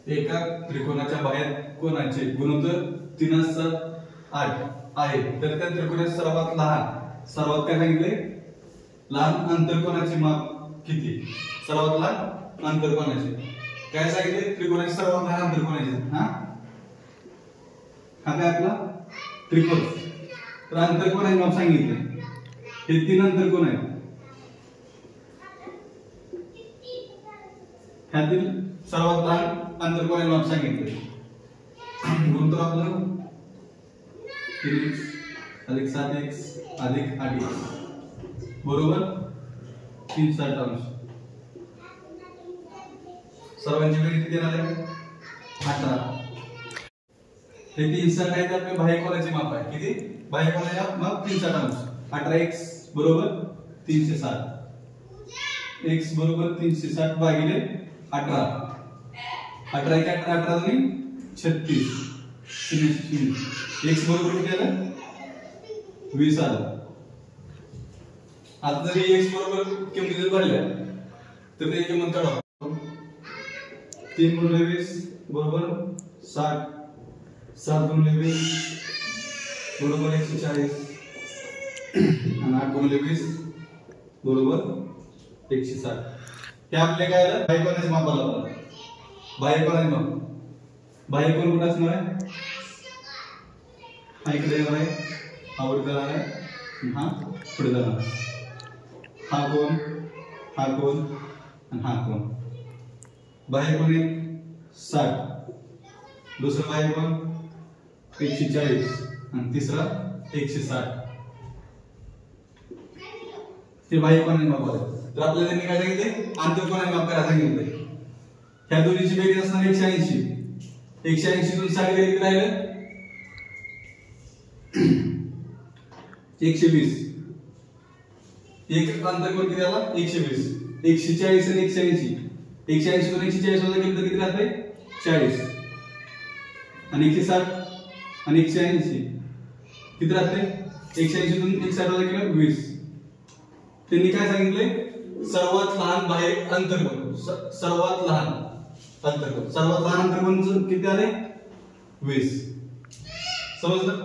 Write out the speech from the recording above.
एका त्रिकोणाच्या बाहेर कोणाचे गुणोत्तर 3:8 आहे तर त्या त्रिकोणाचे सर्वात काय सांगितले लहान अंतरकोणाचे माप किती सर्वात लहान अंतरकोणाचे काय सांगितले त्रिकोणाचे सर्वात लहान अंतरकोणाचे हा काय आपला त्रिकोण तर अंतरकोणाचे माप सांगितले हे 3 अंतरकोण आहेत ह्यातील सर्वात लहान अंतरकोणाचे माप सांगितले गुणोत्तर आपलं 3x अधिक 7x अधिक 8x बरोबर 360 अंश सर्वांची बेरीज किती येणार आहे 18 हे 360 आहे ते आपले बाह्य कोनाचे माप आहे किती बाह्य कोनाचे माप 360 अंश 18x बरोबर 360 x बरोबर 360 भागिले 18 18 1 18 2 36 x बरोबर किती आलं 20 आलं आता जरी x बरोबर किंमती जर भरल्या तर ते किंमत काढा 3 गुणिले 20 बरोबर 60 7 गुणिले 20 बरोबर 140 आणि 8 गुणिले 20 बरोबर 160 हे आपले काय आलं बाह्य कोनाचे माप आलं बाह्य कोनाचे माप बाह्य कोन कुठे असणार आहे हा इकडे येणार आहे हा वर जाणार आहे हा पुढे जाणार हा कोन आणि हा कोन बाह्य कोन 60 दुसरा बाह्य कोन 140 आणि तिसरा 160 ते बाह्य कोनाचे माप आले तर आपल्याला त्यांनी काय सांगितले आंतरकोनाचे माप करायला सांगितले ह्या दोन्हीची बेरीज असणार 180 180 तून 60 गेले किती राहिलं 120 एक अंतरकोन किती आला 120 140 आणि 180 180 तून 140 वजा केलं तर किती राहते 40 आणि 160 आणि 180 किती राहते 180 तून 160 वजा केलं 20 त्यांनी काय सांगितले सर्वात लहान बाह्य अंतरकोन सर्वात लहान अंतरकोन किती आले 20 समजलं